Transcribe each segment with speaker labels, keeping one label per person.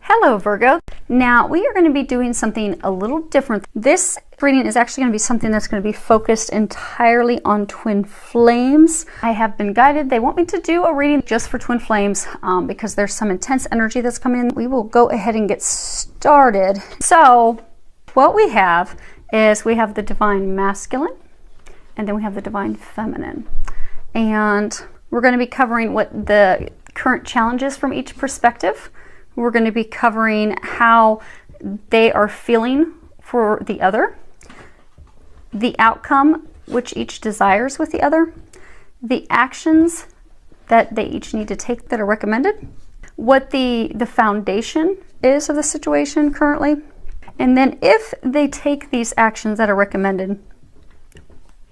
Speaker 1: Hello Virgo. Now we are going to be doing something a little different. This reading is actually going to be something that's going to be focused entirely on twin flames. I have been guided. They want me to do a reading just for twin flames because there's some intense energy that's coming in. We will go ahead and get started. So what we have is we have the divine masculine and then we have the divine feminine. And we're going to be covering what the current challenges from each perspective. We're going to be covering how they are feeling for the other, the outcome which each desires with the other, the actions that they each need to take that are recommended, what the foundation is of the situation currently, and then if they take these actions that are recommended,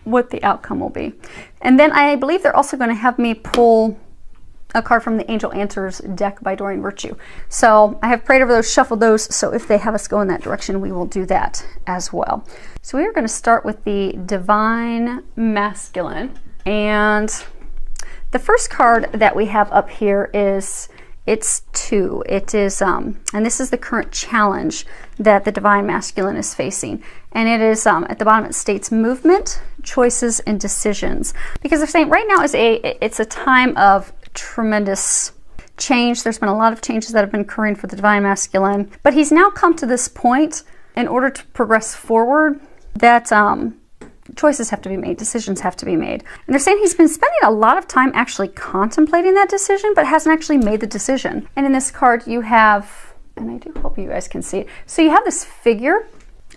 Speaker 1: what the outcome will be. And then I believe they're also going to have me pull a card from the Angel Answers deck by Doreen Virtue. So I have prayed over those, shuffled those, so if they have us go in that direction, we will do that as well. So we are going to start with the divine masculine. And the first card that we have up here is, it's 2. It is, and this is the current challenge that the divine masculine is facing. And it is, at the bottom it states movement, choices, and decisions. Because they're saying right now it's a time of tremendous change. There's been a lot of changes that have been occurring for the divine masculine, but he's now come to this point in order to progress forward that choices have to be made, decisions have to be made. And they're saying he's been spending a lot of time actually contemplating that decision, but hasn't actually made the decision. And in this card you have, and I do hope you guys can see it, so you have this figure,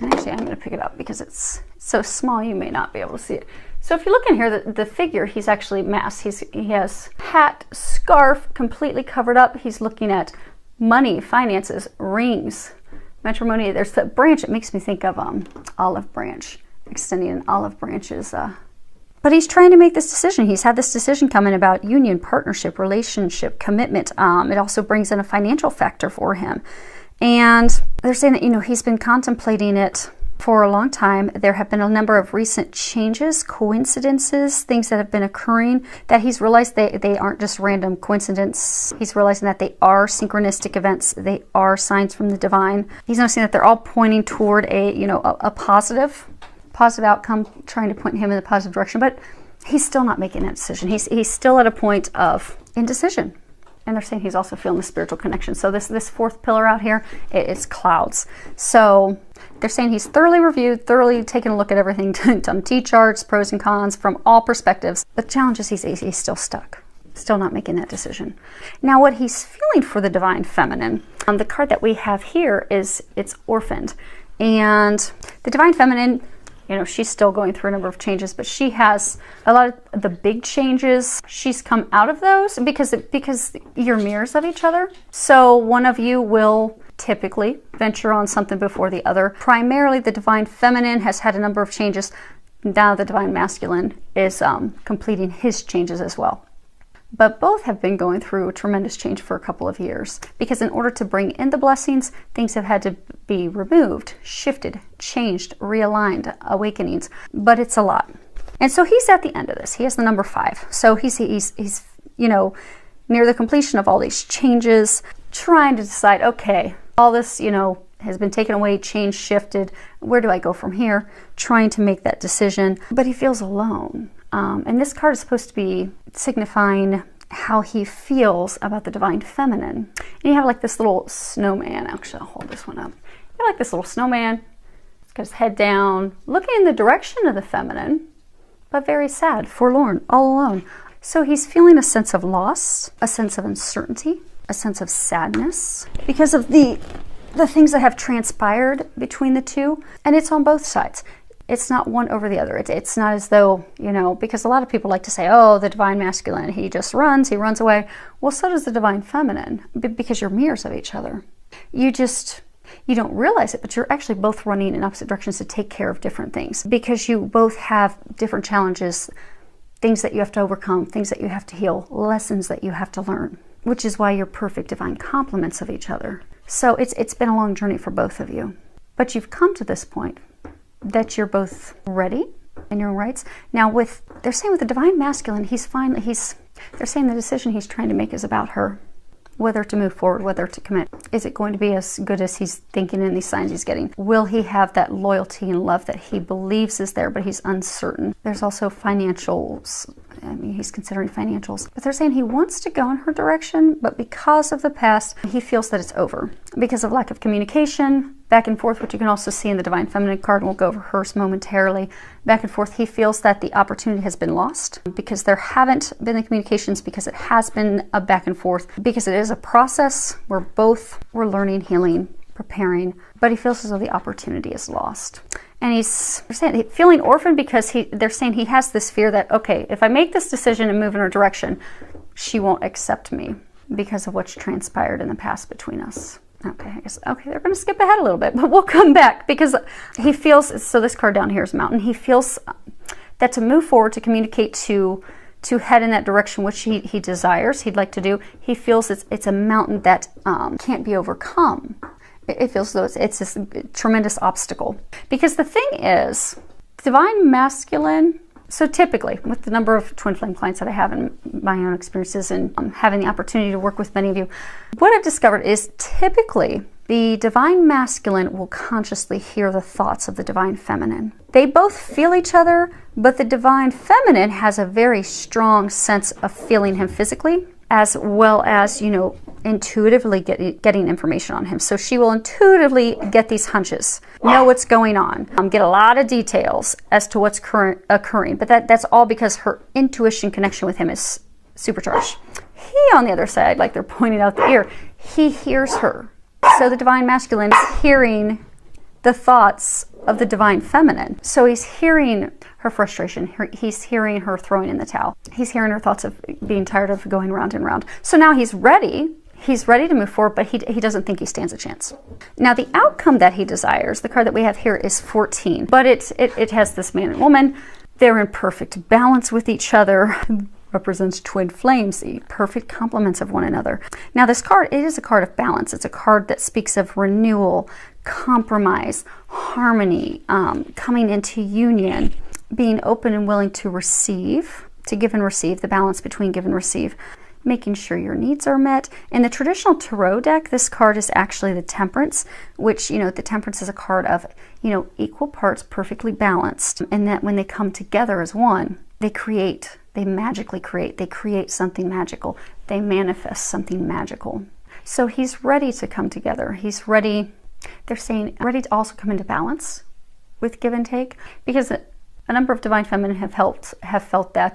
Speaker 1: and actually I'm going to pick it up because it's so small you may not be able to see it. So if you look in here, the figure, he's actually masked. He has hat, scarf, completely covered up. He's looking at money, finances, rings, matrimony. There's the branch. It makes me think of olive branch, extending an olive branch is. But he's trying to make this decision. He's had this decision coming about union, partnership, relationship, commitment. It also brings in a financial factor for him. And they're saying that, you know, he's been contemplating it for a long time. There have been a number of recent changes, coincidences, things that have been occurring that he's realized they aren't just random coincidence. He's realizing that they are synchronistic events. They are signs from the divine. He's noticing that they're all pointing toward a positive outcome, trying to point him in the positive direction, but he's still not making that decision. He's still at a point of indecision. And they're saying he's also feeling the spiritual connection. So this fourth pillar out here, it's clouds. So they're saying he's thoroughly reviewed, thoroughly taken a look at everything, done T-charts, pros and cons from all perspectives. The challenge is he's still stuck, still not making that decision. Now what he's feeling for the divine feminine, the card that we have here is, it's orphaned. And the divine feminine, you know, she's still going through a number of changes, but she has a lot of the big changes. She's come out of those because you're mirrors of each other. So one of you will typically venture on something before the other. Primarily the divine feminine has had a number of changes. Now the divine masculine is completing his changes as well. But both have been going through a tremendous change for a couple of years because in order to bring in the blessings, things have had to be removed, shifted, changed, realigned, awakenings, but it's a lot. And so he's at the end of this. He has the number 5. So he's you know, near the completion of all these changes, trying to decide, okay, all this, you know, has been taken away, changed, shifted. Where do I go from here? Trying to make that decision, but he feels alone. And this card is supposed to be signifying how he feels about the divine feminine. And you have like this little snowman. Actually, I'll hold this one up. You have like this little snowman. He's got his head down, looking in the direction of the feminine, but very sad, forlorn, all alone. So he's feeling a sense of loss, a sense of uncertainty, a sense of sadness because of the things that have transpired between the two. And it's on both sides. It's not one over the other. It's not as though, you know, because a lot of people like to say, oh, the divine masculine, he just runs, he runs away. Well, so does the divine feminine because you're mirrors of each other. You don't realize it, but you're actually both running in opposite directions to take care of different things because you both have different challenges, things that you have to overcome, things that you have to heal, lessons that you have to learn, which is why you're perfect divine complements of each other. So it's been a long journey for both of you, but you've come to this point that you're both ready in your own rights. Now they're saying with the divine masculine, they're saying the decision he's trying to make is about her. whether to move forward, whether to commit. Is it going to be as good as he's thinking in these signs he's getting? Will he have that loyalty and love that he believes is there, but he's uncertain? There's also financials. I mean, he's considering financials. But they're saying he wants to go in her direction, but because of the past, he feels that it's over. Because of lack of communication, back and forth, which you can also see in the Divine Feminine card, and we'll go over hers momentarily. Back and forth, he feels that the opportunity has been lost because there haven't been the communications, because it has been a back and forth, because it is a process where both were learning, healing, preparing, but he feels as though the opportunity is lost. And he's feeling orphaned because they're saying he has this fear that, okay, if I make this decision and move in her direction, she won't accept me because of what's transpired in the past between us. Okay, I guess, okay, they're going to skip ahead a little bit, but we'll come back because he feels, so this card down here is Mountain. He feels that to move forward, to communicate, to head in that direction, which he desires, he'd like to do, he feels it's a mountain that can't be overcome. It feels as though it's this tremendous obstacle. Because the thing is, Divine Masculine, so typically, with the number of twin flame clients that I have in my own experiences and having the opportunity to work with many of you, what I've discovered is typically the Divine Masculine will consciously hear the thoughts of the Divine Feminine. They both feel each other, but the Divine Feminine has a very strong sense of feeling him physically, as well as, you know, intuitively getting information on him. So she will intuitively get these hunches, know what's going on, get a lot of details as to what's occurring. But that's all because her intuition connection with him is supercharged. He, on the other side, like they're pointing out the ear, he hears her. So the Divine Masculine is hearing the thoughts of the Divine Feminine. So he's hearing her frustration. He's hearing her throwing in the towel. He's hearing her thoughts of being tired of going round and round. So now he's ready. He's ready to move forward, but he doesn't think he stands a chance. Now, the outcome that he desires, the card that we have here is 14, but it has this man and woman. They're in perfect balance with each other. Represents twin flames, the perfect complements of one another. Now, this card, it is a card of balance. It's a card that speaks of renewal, compromise, harmony, coming into union, being open and willing to receive, to give and receive, the balance between give and receive, making sure your needs are met. In the traditional tarot deck, this card is actually the Temperance, which, you know, the Temperance is a card of, you know, equal parts, perfectly balanced, and that when they come together as one, they create, they magically create, they create something magical, they manifest something magical. So he's ready to come together. He's ready, they're saying, ready to also come into balance with give and take, because a number of Divine Feminine have felt that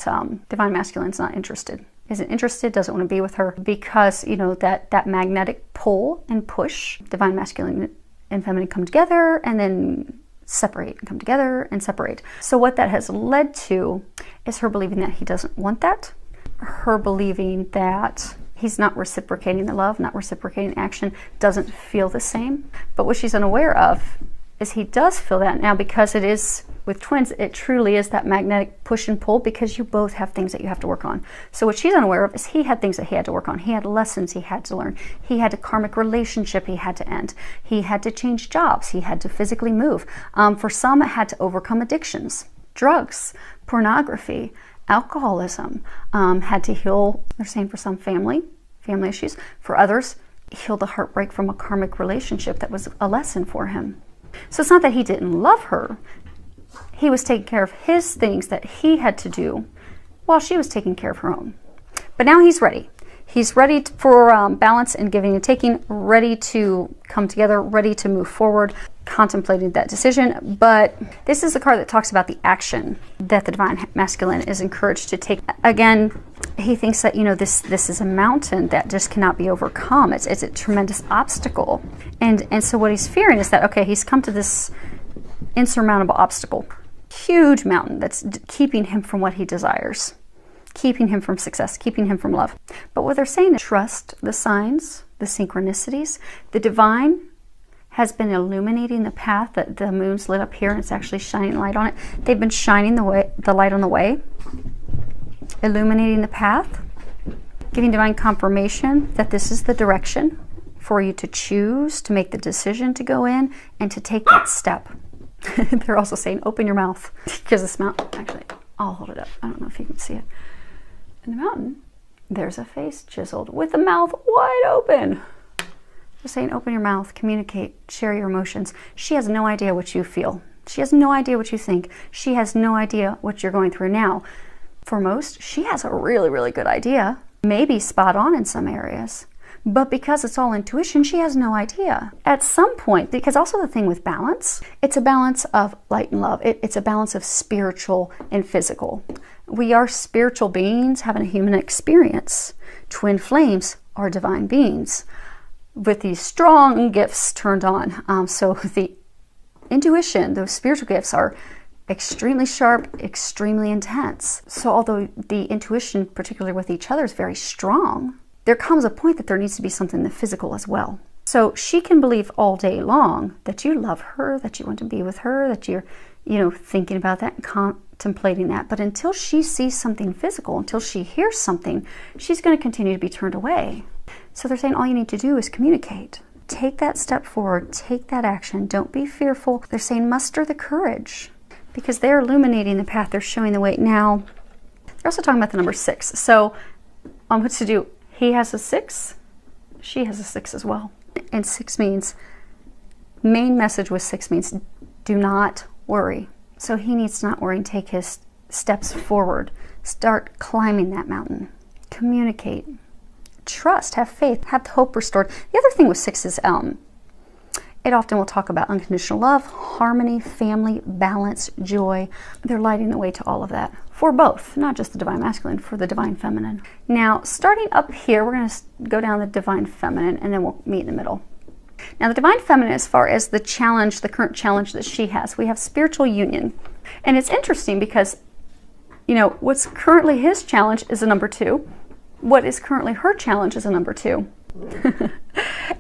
Speaker 1: Divine Masculine's not interested. Isn't interested, doesn't want to be with her, because, you know, that magnetic pull and push, Divine Masculine and Feminine come together and then separate and come together and separate. So what that has led to is her believing that he doesn't want that, her believing that he's not reciprocating the love, not reciprocating action, doesn't feel the same. But what she's unaware of is he does feel that now, because it is with twins, it truly is that magnetic push and pull, because you both have things that you have to work on. So what she's unaware of is he had things that he had to work on. He had lessons he had to learn. He had a karmic relationship he had to end. He had to change jobs. He had to physically move. For some, it had to overcome addictions, drugs, pornography, alcoholism, had to heal, they're saying, for some family issues. For others, heal the heartbreak from a karmic relationship that was a lesson for him. So it's not that he didn't love her. He was taking care of his things that he had to do while she was taking care of her own. But now he's ready. He's ready for balance and giving and taking, ready to come together, ready to move forward, contemplating that decision. But this is a card that talks about the action that the Divine Masculine is encouraged to take. Again, he thinks that, you know, this is a mountain that just cannot be overcome. It's a tremendous obstacle. And so what he's fearing is that, okay, he's come to this insurmountable obstacle, huge mountain that's keeping him from what he desires, keeping him from success, keeping him from love. But what they're saying is trust the signs, the synchronicities. The divine has been illuminating the path that the moon's lit up here, and it's actually shining light on it. They've been shining the light on the way, illuminating the path, giving divine confirmation that this is the direction for you to choose, to make the decision to go in and to take that step. They're also saying, open your mouth, because this mountain, actually, I'll hold it up. I don't know if you can see it. In the mountain, There's a face chiseled with the mouth wide open. Just saying, open your mouth, communicate, share your emotions. She has no idea what you feel. She has no idea what you think. She has no idea what you're going through now. For most, she has a really, really good idea. Maybe spot on in some areas. But because it's all intuition, she has no idea. At some point, because also the thing with balance, it's a balance of light and love. It's a balance of spiritual and physical. We are spiritual beings having a human experience. Twin flames are divine beings with these strong gifts turned on. So the intuition, those spiritual gifts are extremely sharp, extremely intense. So although the intuition, particularly with each other, is very strong, there comes a point that there needs to be something in the physical as well. So she can believe all day long that you love her, that you want to be with her, that you're, thinking about that and contemplating that. But until she sees something physical, until she hears something, she's going to continue to be turned away. So they're saying all you need to do is communicate. Take that step forward, take that action. Don't be fearful. They're saying muster the courage because they're illuminating the path. They're showing the way. Now, they're also talking about the number 6. So on what to do, he has a 6, she has a 6 as well. And 6 means, main message with 6 means do not worry. So he needs to not worry and take his steps forward. Start climbing that mountain. Communicate. Trust, have faith, have hope restored. The other thing with 6 is it often will talk about unconditional love, harmony, family, balance, joy. They're lighting the way to all of that for both, not just the divine masculine, for the divine feminine. Now, starting up here, we're going to go down the divine feminine and then we'll meet in the middle. Now, the divine feminine, as far as the challenge, the current challenge that she has, we have spiritual union. And it's interesting because, what's currently his challenge is a number 2. What is currently her challenge is a number 2.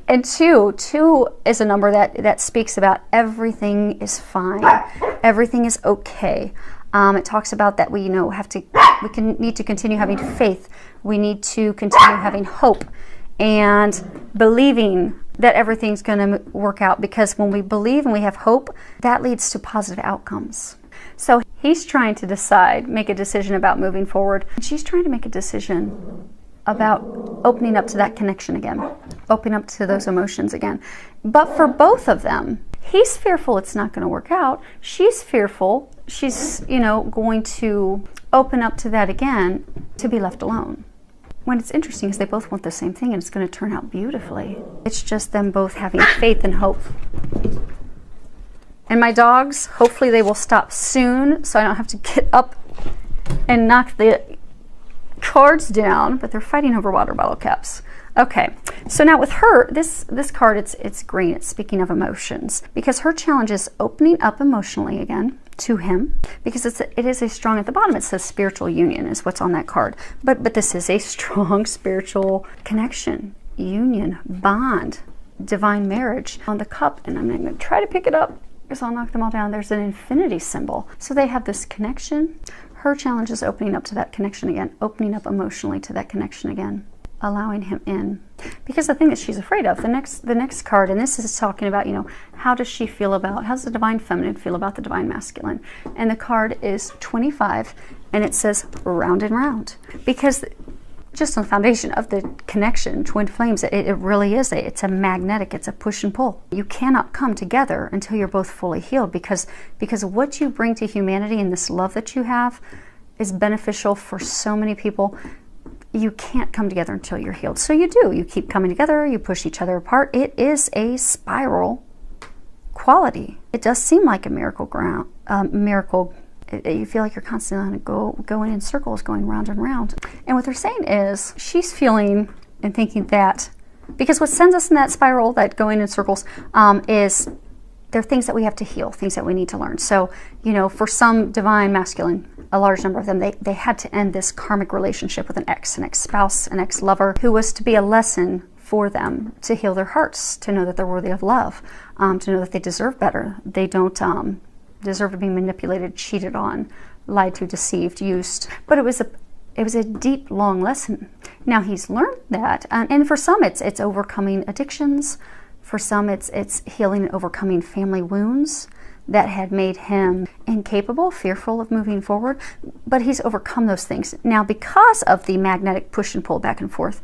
Speaker 1: And 2 is a number that speaks about everything is fine, everything is okay. It talks about that we need to continue having faith. We need to continue having hope and believing that everything's going to work out, because when we believe and we have hope, that leads to positive outcomes. So he's trying to make a decision about moving forward. She's trying to make a decision about opening up to that connection again, opening up to those emotions again. But for both of them, he's fearful it's not going to work out. She's fearful she's, going to open up to that again, to be left alone. When it's interesting is they both want the same thing and it's going to turn out beautifully. It's just them both having faith and hope. And my dogs, hopefully they will stop soon so I don't have to get up and knock the cards down, but they're fighting over water bottle caps. Okay, so now with her, this card, it's green. It's speaking of emotions, because her challenge is opening up emotionally again to him, because it is a strong, at the bottom it says spiritual union is what's on that card, but this is a strong spiritual connection, union, bond, divine marriage. On the cup, and I'm going to try to pick it up because I'll knock them all down, there's an infinity symbol. So they have this connection. Her challenge is opening up to that connection again, opening up emotionally to that connection again, allowing him in. Because the thing that she's afraid of, the next card, and this is talking about, how does she feel about, how does the divine feminine feel about the divine masculine? And the card is 25, and it says round and round. Because just on the foundation of the connection, twin flames, it really is it's a magnetic, it's a push and pull. You cannot come together until you're both fully healed, because what you bring to humanity and this love that you have is beneficial for so many people. You can't come together until you're healed. So you keep coming together, you push each other apart. It is a spiral quality. It does seem like a miracle. You feel like you're constantly going in circles, going round and round. And what they're saying is she's feeling and thinking that, because what sends us in that spiral, that going in circles, is there are things that we have to heal, things that we need to learn. So, for some divine masculine, a large number of them, they had to end this karmic relationship with an ex-spouse, an ex-lover, who was to be a lesson for them to heal their hearts, to know that they're worthy of love, to know that they deserve better. They don't deserve to be manipulated, cheated on, lied to, deceived, used. But it was a deep, long lesson. Now he's learned that, and for some it's overcoming addictions. For some it's healing and overcoming family wounds. that had made him incapable, fearful of moving forward, but he's overcome those things. Now, because of the magnetic push and pull back and forth,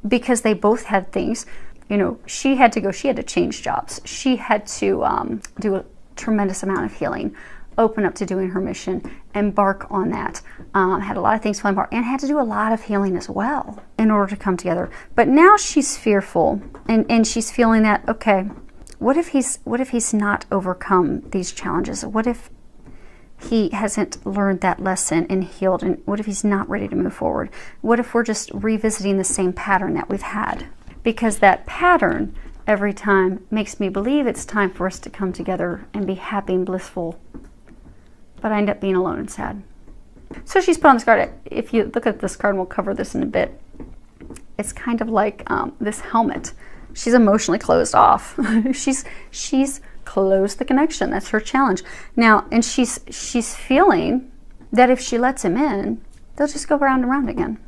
Speaker 1: because they both had things, you know, she had to change jobs. She had to do a tremendous amount of healing, open up to doing her mission, embark on that. Had a lot of things to embark, and had to do a lot of healing as well in order to come together. But now she's fearful, and she's feeling that, okay, what if he's not overcome these challenges? What if he hasn't learned that lesson and healed? And what if he's not ready to move forward? What if we're just revisiting the same pattern that we've had? Because that pattern every time makes me believe it's time for us to come together and be happy and blissful. But I end up being alone and sad. So she's put on this card. If you look at this card, and we'll cover this in a bit, it's kind of like this helmet. She's emotionally closed off. she's closed the connection. That's her challenge. Now, and she's feeling that if she lets him in, they'll just go round and round again.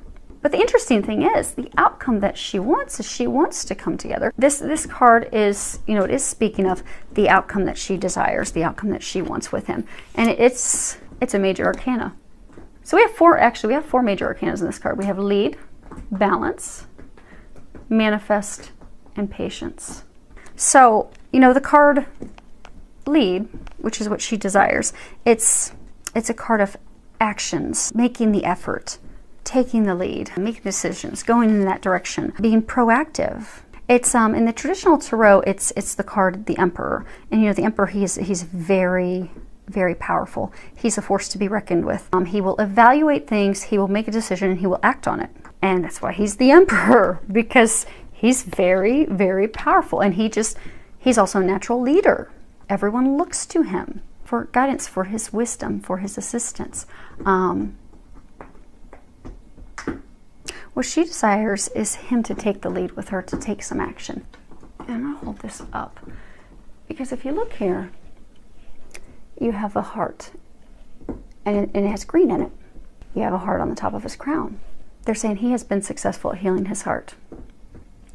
Speaker 1: But the interesting thing is, the outcome that she wants is she wants to come together. This card is, you know, it is speaking of the outcome that she desires, the outcome that she wants with him. And it's a major arcana. So we have four major arcanas in this card. We have lead, balance, manifest, and patience. So, you know, the card lead, which is what she desires, it's a card of actions, making the effort, taking the lead, making decisions, going in that direction, being proactive. It's in the traditional tarot, it's the card the Emperor, and you know the Emperor, he's very, very powerful. He's a force to be reckoned with. He will evaluate things, he will make a decision, and he will act on it. And that's why he's the Emperor, because he's very, very powerful, and he's also a natural leader. Everyone looks to him for guidance, for his wisdom, for his assistance. What she desires is him to take the lead with her, to take some action. And I'm going to hold this up, because if you look here, you have a heart, and it has green in it. You have a heart on the top of his crown. They're saying he has been successful at healing his heart.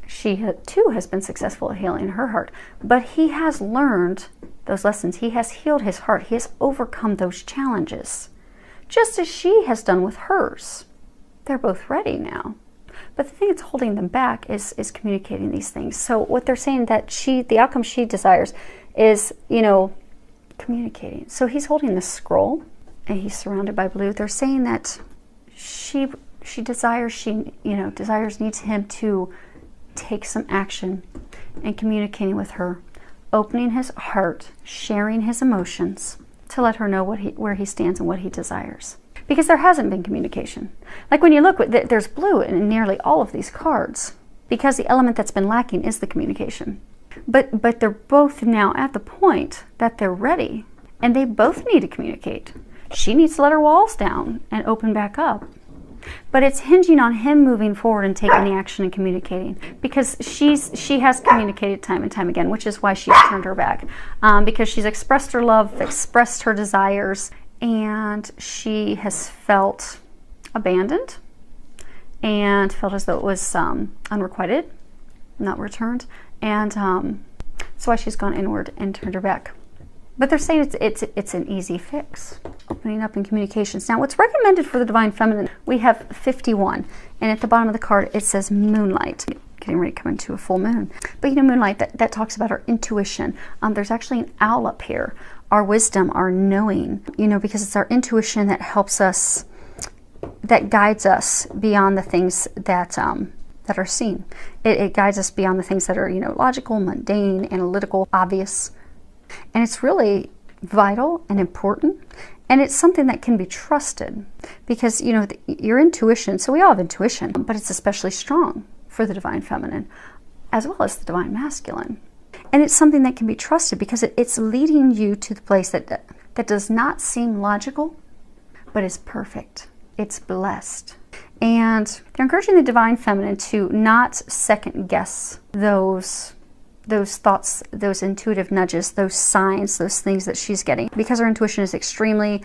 Speaker 1: She too has been successful at healing her heart, but he has learned those lessons. He has healed his heart. He has overcome those challenges, just as she has done with hers. They're both ready now. But the thing that's holding them back is communicating these things. So what they're saying, that the outcome she desires is, you know, communicating. So he's holding this scroll, and he's surrounded by blue. They're saying that she needs him to take some action in communicating with her, opening his heart, sharing his emotions, to let her know where he stands and what he desires. Because there hasn't been communication. Like when you look, there's blue in nearly all of these cards, because the element that's been lacking is the communication. But they're both now at the point that they're ready, and they both need to communicate. She needs to let her walls down and open back up. But it's hinging on him moving forward and taking the action and communicating, because she has communicated time and time again, which is why she's turned her back, because she's expressed her love, expressed her desires, and she has felt abandoned and felt as though it was unrequited, not returned, and that's why she's gone inward and turned her back. But they're saying it's an easy fix, opening up in communications. Now, what's recommended for the Divine Feminine, we have 51, and at the bottom of the card it says moonlight, getting ready to come into a full moon. But you know, moonlight, that talks about our intuition. There's actually an owl up here, our wisdom, our knowing, you know, because it's our intuition that helps us, that guides us beyond the things that are seen. It guides us beyond the things that are, you know, logical, mundane, analytical, obvious. And it's really vital and important, and it's something that can be trusted, because, you know, your intuition, so we all have intuition, but it's especially strong for the Divine Feminine as well as the Divine Masculine. And it's something that can be trusted because it's leading you to the place that does not seem logical, but is perfect. It's blessed. And they're encouraging the Divine Feminine to not second guess those thoughts, those intuitive nudges, those signs, those things that she's getting, because her intuition is extremely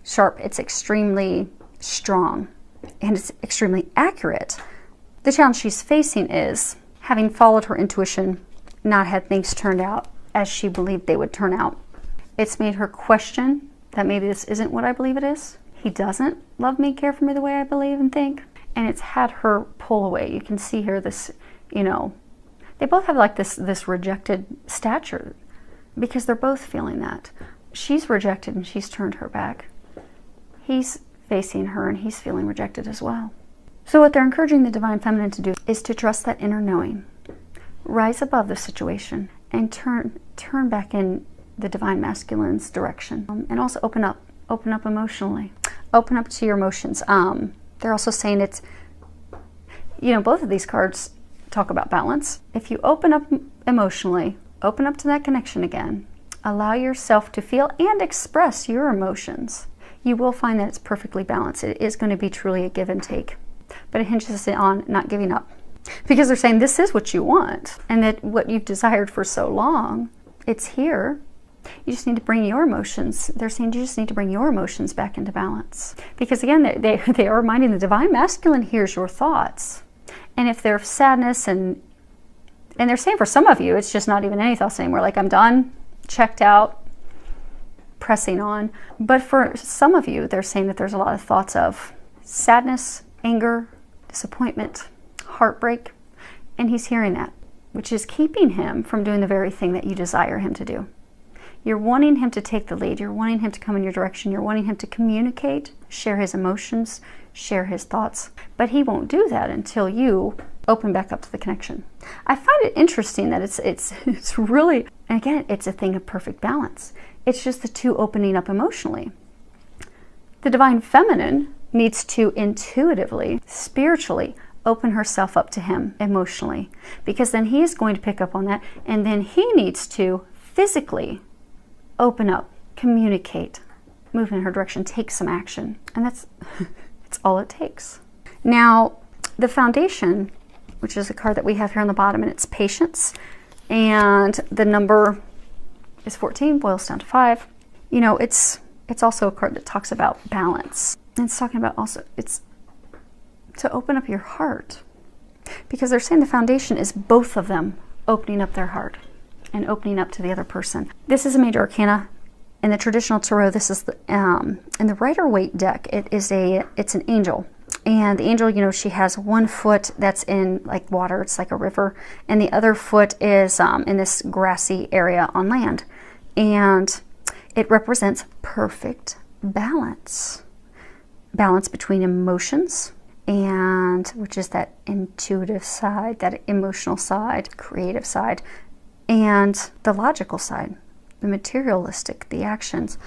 Speaker 1: sharp, it's extremely strong, and it's extremely accurate. The challenge she's facing is having followed her intuition, not had things turned out as she believed they would turn out, It's made her question that maybe this isn't what I believe it is. He doesn't love me, care for me the way I believe and think. And it's had her pull away. You can see here this, you know, they both have like this rejected stature because they're both feeling that. She's rejected and she's turned her back. He's facing her and he's feeling rejected as well. So what they're encouraging the Divine Feminine to do is to trust that inner knowing, rise above the situation, and turn back in the Divine Masculine's direction, and also open up emotionally, open up to your emotions. They're also saying it's, you know, both of these cards talk about balance. If you open up emotionally, open up to that connection again, allow yourself to feel and express your emotions, you will find that it's perfectly balanced. It is going to be truly a give and take, but it hinges on not giving up, because they're saying this is what you want and that what you've desired for so long, it's here. You just need to bring your emotions. They're saying you just need to bring your emotions back into balance. Because again, they are reminding the Divine Masculine hears your thoughts. And if they're sadness and they're saying for some of you, it's just not even any thoughts anymore. Like, I'm done, checked out, pressing on. But for some of you, they're saying that there's a lot of thoughts of sadness, anger, disappointment, heartbreak. And he's hearing that, which is keeping him from doing the very thing that you desire him to do. You're wanting him to take the lead. You're wanting him to come in your direction. You're wanting him to communicate, share his emotions, share his thoughts. But he won't do that until you open back up to the connection. I find it interesting that it's really, and again, it's a thing of perfect balance. It's just the two opening up emotionally. The Divine Feminine needs to intuitively, spiritually, open herself up to him emotionally, because then he is going to pick up on that, and then he needs to physically open up, communicate, move in her direction, take some action. And that's all it takes. Now, the Foundation, which is a card that we have here on the bottom, and it's patience. And the number is 14, boils down to 5. You know, it's also a card that talks about balance. And it's talking about also, it's to open up your heart. Because they're saying the Foundation is both of them opening up their heart and opening up to the other person. This is a major arcana. In the traditional tarot, this is the in the Rider-Waite deck, it's an angel. And the angel, you know, she has one foot that's in like water, it's like a river, and the other foot is in this grassy area on land. And it represents perfect balance. Balance between emotions, and which is that intuitive side, that emotional side, creative side, and the logical side, the materialistic, the actions.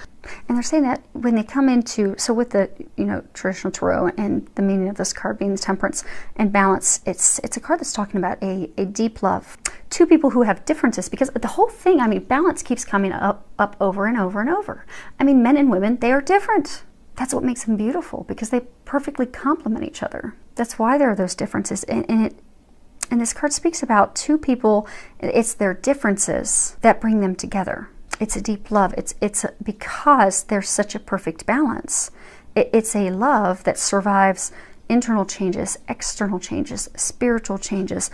Speaker 1: And they're saying that when they come into, so with the, you know, traditional tarot and the meaning of this card being the temperance and balance, it's a card that's talking about a deep love. Two people who have differences, because the whole thing, I mean, balance keeps coming up over and over and over. I mean, men and women, they are different. That's what makes them beautiful, because they perfectly complement each other. That's why there are those differences. And this card speaks about two people. It's their differences that bring them together. It's a deep love. It's because there's such a perfect balance. It's a love that survives internal changes, external changes, spiritual changes.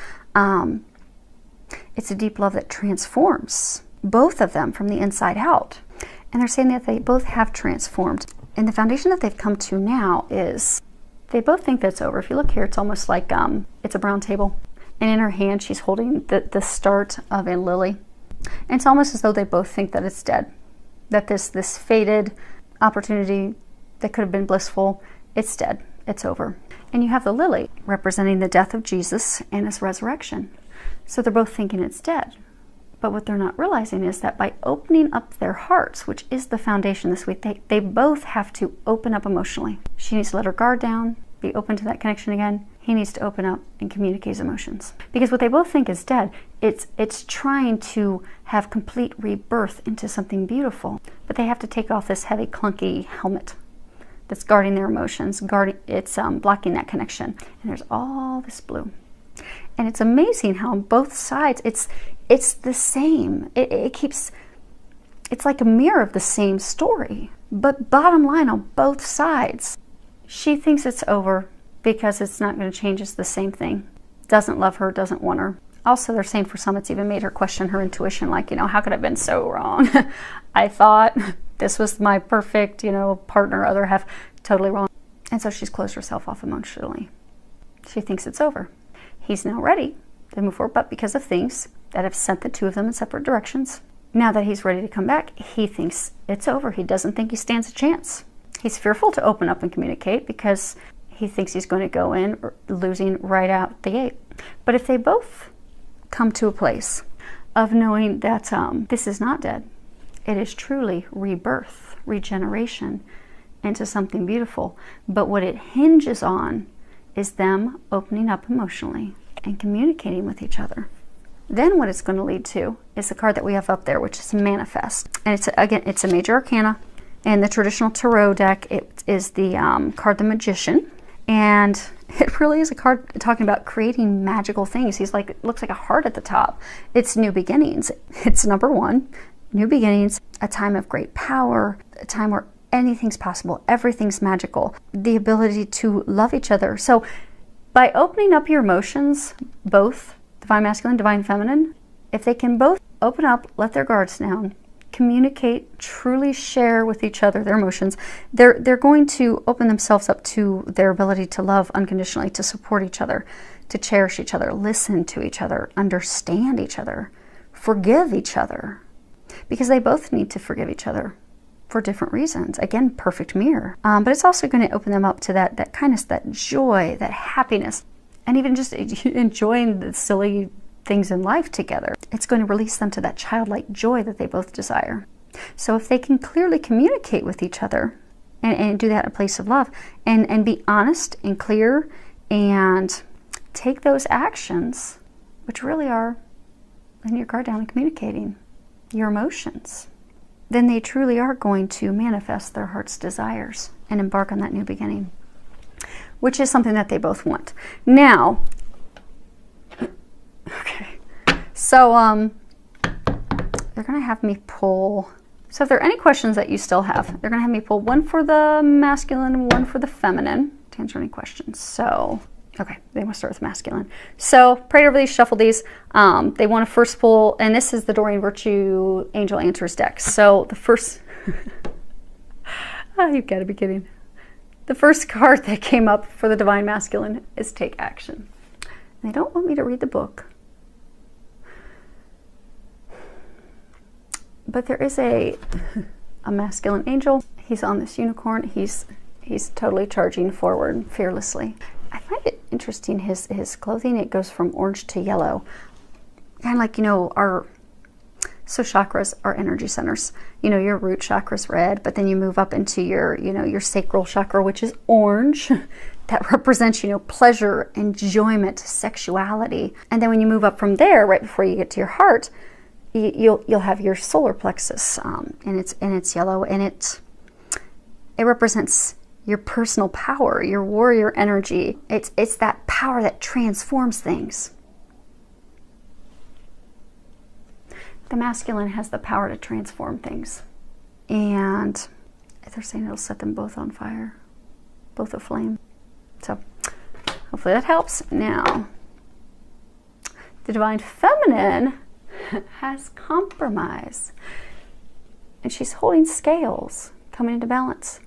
Speaker 1: It's a deep love that transforms both of them from the inside out. And they're saying that they both have transformed. And the foundation that they've come to now is they both think that it's over. If you look here, it's almost like it's a brown table. And in her hand, she's holding the start of a lily. And it's almost as though they both think that it's dead. That this faded opportunity that could have been blissful, it's dead. It's over. And you have the lily representing the death of Jesus and his resurrection. So they're both thinking it's dead. But what they're not realizing is that by opening up their hearts, which is the foundation this week, they both have to open up emotionally. She needs to let her guard down, be open to that connection again. He needs to open up and communicate his emotions. Because what they both think is dead, it's trying to have complete rebirth into something beautiful. But they have to take off this heavy, clunky helmet that's guarding their emotions. It's blocking that connection. And there's all this blue. And it's amazing how on both sides, it's the same. It's like a mirror of the same story. But bottom line on both sides, she thinks it's over because it's not going to change. It's the same thing. Doesn't love her, doesn't want her. Also, they're saying for some, it's even made her question her intuition, like, you know, how could I have been so wrong? I thought this was my perfect, partner, other half. Totally wrong. And so she's closed herself off emotionally. She thinks it's over. He's now ready to move forward, but because of things that have sent the two of them in separate directions, now that he's ready to come back, he thinks it's over. He doesn't think he stands a chance. He's fearful to open up and communicate because he thinks he's going to go in losing right out the gate. But if they both come to a place of knowing that this is not dead, it is truly rebirth, regeneration into something beautiful. But what it hinges on is them opening up emotionally and communicating with each other. Then what it's going to lead to is the card that we have up there, which is manifest. And it's a major arcana. In the traditional tarot deck, it is the card the Magician. And it really is a card talking about creating magical things. He's like, it looks like a heart at the top. It's new beginnings. It's number one, new beginnings, a time of great power, a time where anything's possible, everything's magical, the ability to love each other. So by opening up your emotions, both divine masculine, divine feminine, if they can both open up, let their guards down, communicate, truly share with each other their emotions, they're going to open themselves up to their ability to love unconditionally, to support each other, to cherish each other, listen to each other, understand each other, forgive each other, because they both need to forgive each other for different reasons. Again, perfect mirror. But it's also going to open them up to that kindness, that joy, that happiness, and even just enjoying the silly things in life together. It's going to release them to that childlike joy that they both desire. So if they can clearly communicate with each other and do that in a place of love and be honest and clear and take those actions, which really are letting your guard down and communicating your emotions, then they truly are going to manifest their heart's desires and embark on that new beginning, which is something that they both want. Now, okay, so they're going to have me pull. So if there are any questions that you still have, they're going to have me pull one for the masculine and one for the feminine to answer any questions. So, okay, they want to start with masculine. So prayed over these, shuffled these. They want to first pull, and this is the Doreen Virtue Angel Answers deck. So the first, oh, you've got to be kidding. The first card that came up for the divine masculine is take action. They don't want me to read the book, but there is a masculine angel. He's on this unicorn. He's totally charging forward fearlessly. I find it interesting, his clothing, it goes from orange to yellow. Kind of like, so chakras are energy centers. Your root chakra is red, but then you move up into your sacral chakra, which is orange. That represents, pleasure, enjoyment, sexuality. And then when you move up from there, right before you get to your heart, you'll have your solar plexus, and it's yellow, and it represents your personal power, your warrior energy. It's that power that transforms things. The masculine has the power to transform things. And they're saying it'll set them both on fire, both aflame. So hopefully that helps. Now, the divine feminine has compromise. And she's holding scales, coming into balance.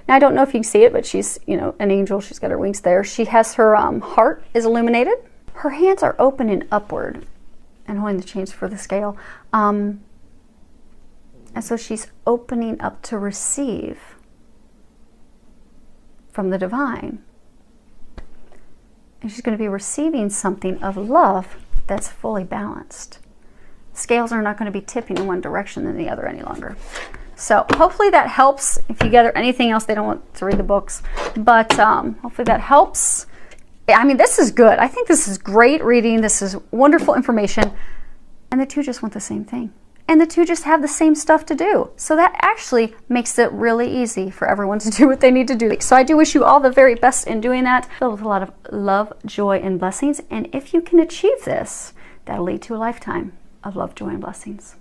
Speaker 1: Now, I don't know if you can see it, but she's, an angel. She's got her wings there. She has her heart is illuminated. Her hands are open and upward and holding the chains for the scale. And so she's opening up to receive from the divine. And she's going to be receiving something of love that's fully balanced. Scales are not going to be tipping in one direction than the other any longer. So hopefully that helps. If you gather anything else, they don't want to read the books. But hopefully that helps. I mean, this is good. I think this is great reading. This is wonderful information. And the two just want the same thing. And the two just have the same stuff to do. So that actually makes it really easy for everyone to do what they need to do. So I do wish you all the very best in doing that. Filled with a lot of love, joy, and blessings. And if you can achieve this, that'll lead to a lifetime of love, joy, and blessings.